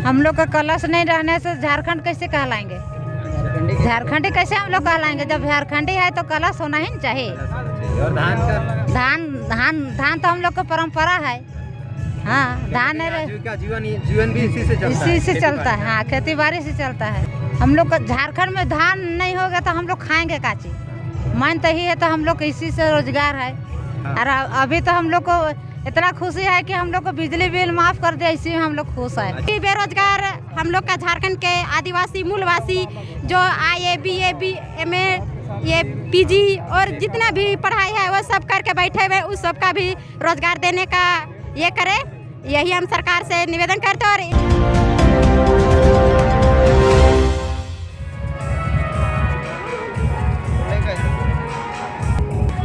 हम लोग का कलश नहीं रहने से झारखंड कैसे कहलाएंगे? झारखंडी कैसे हम लोग कहलाएंगे? जब झारखंडी है तो कलश होना ही चाहिए। और धान का धान तो हम लोग का परंपरा है। हाँ, धान का जीवन भी इसी से चलता है। हाँ, खेती बाड़ी से चलता है। हम लोग का झारखंड में धान नहीं होगा तो हम लोग खाएंगे का चीज? मन तो ही है तो हम लोग इसी से रोजगार है। और अभी तो हम लोग को इतना खुशी है कि हम लोग को बिजली बिल माफ कर दिया, इसी में हम लोग खुश है। बेरोजगार हम लोग का झारखंड के आदिवासी मूलवासी जो IAA BA MA ये PG और जितना भी पढ़ाई है वो सब करके बैठे हुए, उस सब का भी रोजगार देने का ये करे, यही हम सरकार से निवेदन करते हैं।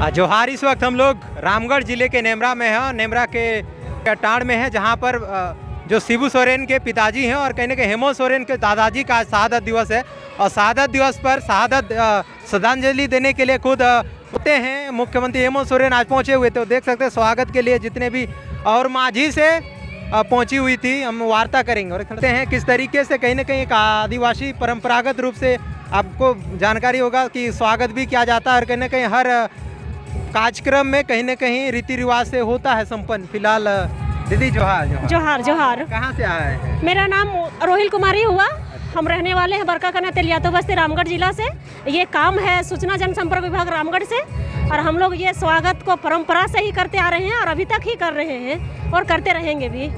और जोहार, इस वक्त हम लोग रामगढ़ जिले के नेमरा में हैं। नेमरा के टाड़ में है, जहां पर जो शिबू सोरेन के पिताजी हैं और कहीं ना कहीं हेमंत सोरेन के दादाजी का शहादत दिवस है। और शहादत दिवस पर श्रद्धांजलि देने के लिए खुद होते हैं मुख्यमंत्री हेमंत सोरेन आज पहुंचे हुए। तो देख सकते हैं स्वागत के लिए जितने भी और माझी से पहुंची हुई थी, हम वार्ता करेंगे और देखते हैं किस तरीके से कहीं ना कहीं एक आदिवासी परंपरागत रूप से आपको जानकारी होगा कि स्वागत भी किया जाता है और कहीं ना कहीं हर कार्यक्रम में कहीं ना कहीं रीति रिवाज से होता है संपन्न। फिलहाल दीदी जोहार। जोहार जोहार। कहाँ से आए हैं? मेरा नाम रोहिल कुमारी हुआ। हम रहने वाले हैं बरकाकाना तेलियातो बस्ती रामगढ़ जिला से। ये काम है सूचना जनसंपर्क विभाग रामगढ़ से और हम लोग ये स्वागत को परंपरा से ही करते आ रहे हैं और अभी तक ही कर रहे हैं और करते रहेंगे भी।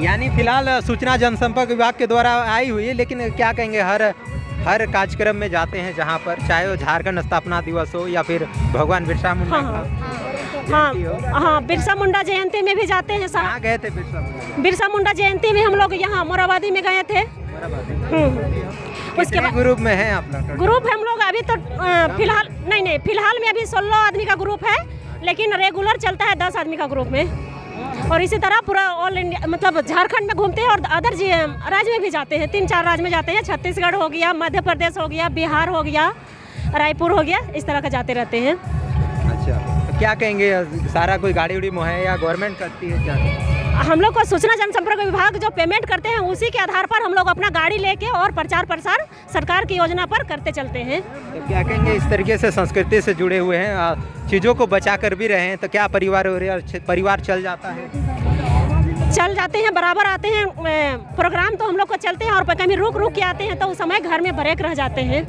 यानी फिलहाल सूचना जनसंपर्क विभाग के द्वारा आई हुई है, लेकिन क्या कहेंगे हर कार्यक्रम में जाते हैं जहाँ पर, चाहे वो झारखंड स्थापना दिवस हो या फिर भगवान बिरसा मुंडा हाँ, बिरसा मुंडा जयंती में भी जाते हैं। कहाँ गए थे बिरसा मुंडा जयंती में हम लोग यहाँ मोराबादी में गए थे। उसके बाद ग्रुप में है आप लोग? ग्रुप हम लोग अभी तो फिलहाल नहीं, फिलहाल में अभी 16 आदमी का ग्रुप है, लेकिन रेगुलर चलता है 10 आदमी का ग्रुप में। और इसी तरह पूरा ऑल इंडिया मतलब झारखंड में घूमते हैं और अदर राज्य में भी जाते हैं। 3-4 राज्य में जाते हैं। छत्तीसगढ़ हो गया, मध्य प्रदेश हो गया, बिहार हो गया, रायपुर हो गया, इस तरह का जाते रहते हैं। अच्छा, तो क्या कहेंगे, सारा कोई गाड़ी उड़ी मुहैया गवर्नमेंट करती है क्या? हम लोग को सूचना जनसंपर्क विभाग जो पेमेंट करते हैं उसी के आधार पर हम लोग अपना गाड़ी लेके और प्रचार प्रसार सरकार की योजना पर करते चलते हैं। तो क्या कहेंगे, इस तरीके से संस्कृति से जुड़े हुए हैं, चीज़ों को बचा कर भी रहे हैं, तो क्या परिवार चल जाता है? चल जाते हैं, बराबर आते हैं प्रोग्राम तो हम लोग को चलते हैं और कभी रुक के आते हैं तो उस समय घर में ब्रेक रह जाते हैं।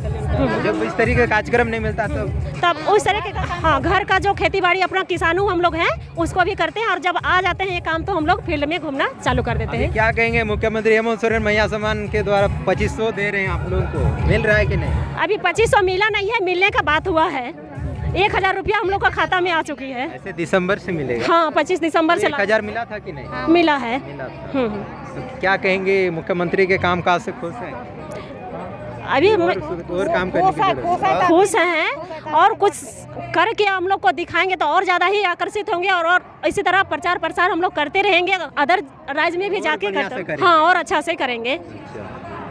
जब इस तरीके का कार्यक्रम नहीं मिलता तब उस तरह के हाँ, घर का जो खेती बाड़ी अपना किसानों हम लोग हैं उसको भी करते हैं और जब आ जाते हैं ये काम तो हम लोग फील्ड में घूमना चालू कर देते हैं। क्या कहेंगे, मुख्यमंत्री हेमंत सोरेन मैया सम्मान के द्वारा 2500 दे रहे हैं, आप लोगों को मिल रहा है कि नहीं? अभी 2500 मिला नहीं है, मिलने का बात हुआ है। 1000 रुपया हम लोग का खाता में आ चुकी है। ऐसे दिसंबर से मिलेगा? हाँ, 25 दिसंबर से 1000 मिला था कि नहीं? हाँ, मिला है। तो क्या कहेंगे, मुख्यमंत्री के काम काज से खुश हैं? अभी और काम करने की खुश हैं और कुछ करके हम लोग को दिखाएंगे तो और ज़्यादा ही आकर्षित होंगे और इसी तरह प्रचार प्रसार हम लोग करते रहेंगे, अदर राज्य में भी जाके करते हाँ और अच्छा से करेंगे।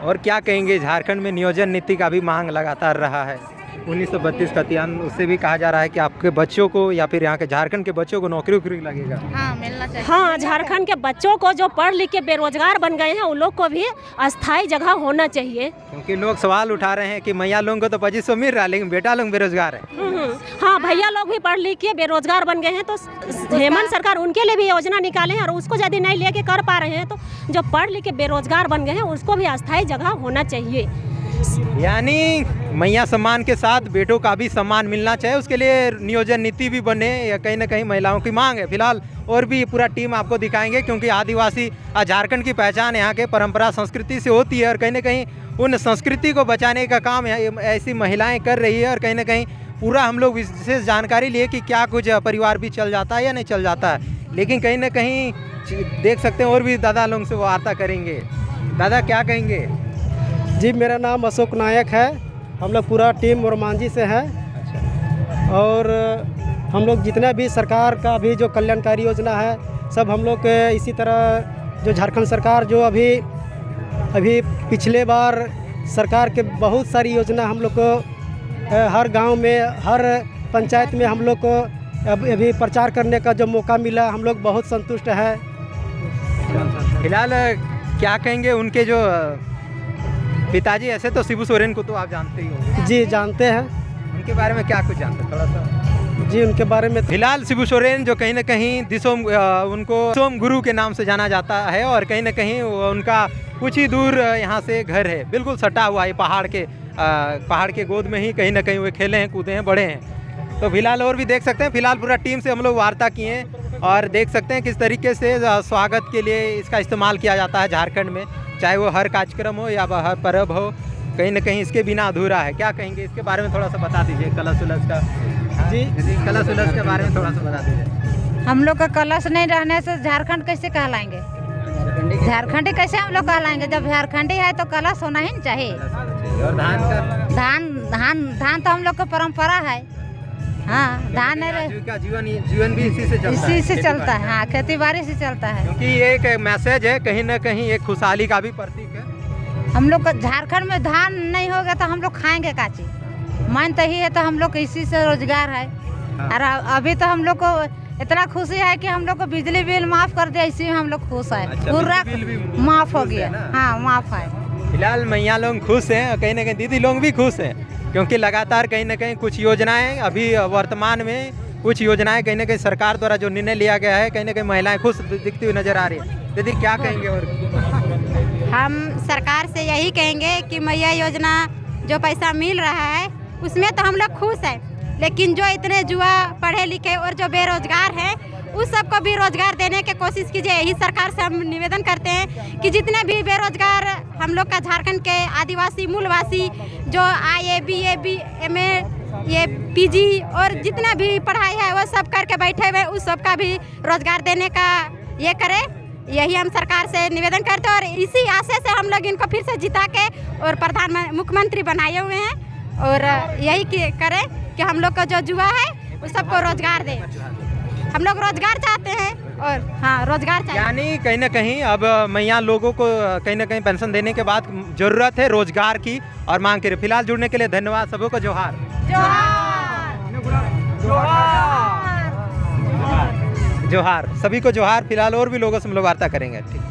और क्या कहेंगे, झारखंड में नियोजन नीति का भी मांग लगातार रहा है। 1932 का अभियान, उससे भी कहा जा रहा है कि आपके बच्चों को या फिर यहाँ के झारखंड के बच्चों को नौकरी लगेगा। हाँ, मिलना चाहिए। हाँ, झारखंड के बच्चों को जो पढ़ लिख के बेरोजगार बन गए हैं उन लोग को भी अस्थायी जगह होना चाहिए। क्योंकि लोग सवाल उठा रहे हैं कि मैया लोगों को तो 2500 मिल रहा है लेकिन बेटा लोग बेरोजगार है। हाँ, भैया लोग भी पढ़ लिख के बेरोजगार बन गए हैं तो हेमंत सरकार उनके लिए भी योजना निकाले हैं और उसको यदि नहीं लेके कर पा रहे हैं तो जो पढ़ लिख के बेरोजगार बन गए हैं उसको भी अस्थायी जगह होना चाहिए। यानी मैया सम्मान के साथ बेटों का भी सम्मान मिलना चाहिए, उसके लिए नियोजन नीति भी बने, या कहीं ना कहीं महिलाओं की मांग है। फिलहाल और भी पूरा टीम आपको दिखाएंगे क्योंकि आदिवासी झारखंड की पहचान यहाँ के परंपरा संस्कृति से होती है और कहीं ना कहीं उन संस्कृति को बचाने का काम ऐसी महिलाएं कर रही है। और कहीं ना कहीं पूरा हम लोग विशेष जानकारी लिए कि क्या कुछ परिवार भी चल जाता है या नहीं चल जाता है, लेकिन कहीं ना कहीं देख सकते हैं और भी दादा लोगों से वार्ता करेंगे। दादा क्या कहेंगे? जी, मेरा नाम अशोक नायक है। हम लोग पूरा टीम मोरमांझी से है। अच्छा। और हम लोग जितना भी सरकार का भी जो कल्याणकारी योजना है सब हम लोग इसी तरह जो झारखंड सरकार जो अभी पिछले बार सरकार के बहुत सारी योजना हम लोग को हर गांव में हर पंचायत में हम लोग को अभी प्रचार करने का जो मौका मिला, हम लोग बहुत संतुष्ट है। फिलहाल क्या कहेंगे उनके जो पिताजी, ऐसे तो शिबू सोरेन को तो आप जानते ही होंगे, जी जानते हैं। उनके बारे में क्या कुछ जानते हैं थोड़ा सा? जी उनके बारे में फिलहाल शिबू सोरेन जो कहीं ना कहीं उनको सोम गुरु के नाम से जाना जाता है और कहीं ना कहीं उनका कुछ ही दूर यहाँ से घर है, बिल्कुल सटा हुआ है पहाड़ के गोद में ही कहीं ना कहीं वे खेले हैं, कूदे हैं, बड़े हैं। तो फिलहाल और भी देख सकते हैं, फिलहाल पूरा टीम से हम लोग वार्ता किए हैं और देख सकते हैं किस तरीके से स्वागत के लिए इसका इस्तेमाल किया जाता है झारखंड में, चाहे वो हर कार्यक्रम हो या हर पर्व हो, कहीं ना कहीं इसके बिना अधूरा है। क्या कहेंगे इसके बारे में थोड़ा सा बता दीजिए, कलश उलस का? जी कलश उलस के बारे में थोड़ा सा बता दीजिए। हम लोग का कलश नहीं रहने से झारखंड कैसे कहलाएंगे? झारखंडी कैसे हम लोग कहलाएंगे? जब झारखंडी है तो कलश होना ही नहीं चाहिए। और धान का? धान तो हम लोग का परंपरा है। हाँ, धान का जीवन भी इसी से चलता है। हाँ, खेती बाड़ी से चलता है। क्योंकि ये एक मैसेज है, कहीं ना कहीं एक खुशहाली का भी प्रतीक है। हम लोग का झारखंड में धान नहीं होगा तो हम लोग खाएंगे का चीज? मान तो ही है तो हम लोग को इसी से रोजगार है। और अभी तो हम लोग को इतना खुशी है कि हम लोग को बिजली बिल माफ कर दिया, इसी में हम लोग खुश है। अच्छा, पूरा माफ हो गया। हाँ, माफ है। फिलहाल मैया लोग खुश हैं और कहीं ना कहीं दीदी लोग भी खुश हैं, क्योंकि लगातार कहीं ना कहीं कुछ योजनाएं अभी वर्तमान में कुछ योजनाएं कहीं ना कहीं सरकार द्वारा जो निर्णय लिया गया है, कहीं ना कहीं महिलाएं खुश दिखती हुई नजर आ रही है। दीदी क्या कहेंगे? और हम सरकार से यही कहेंगे कि मैया योजना जो पैसा मिल रहा है उसमें तो हम लोग खुश हैं, लेकिन जो इतने जुआ पढ़े लिखे और जो बेरोजगार हैं उस सबको भी रोजगार देने की कोशिश कीजिए। यही सरकार से हम निवेदन करते हैं कि जितने भी बेरोजगार हम लोग का झारखंड के आदिवासी मूलवासी जो IAA BA MA ये PG और जितना भी पढ़ाई है वो सब करके बैठे हुए, उस सब का भी रोजगार देने का ये करे। यही हम सरकार से निवेदन करते हैं और इसी आशय से हम लोग इनको फिर से जिता के और मुख्यमंत्री बनाए हुए हैं और यही करें कि हम लोग का जो जुआ है उस सबको रोजगार दें। हम लोग रोजगार चाहते हैं और हाँ, रोजगार चाहिए। यानी कहीं ना कहीं अब मैया लोगों को कहीं ना कहीं पेंशन देने के बाद जरूरत है रोजगार की और मांग के लिए। फिलहाल जुड़ने के लिए धन्यवाद, सबों को जोहार। जोहार, सभी को जोहार। फिलहाल और भी लोगों से हम लोग वार्ता करेंगे। ठीक।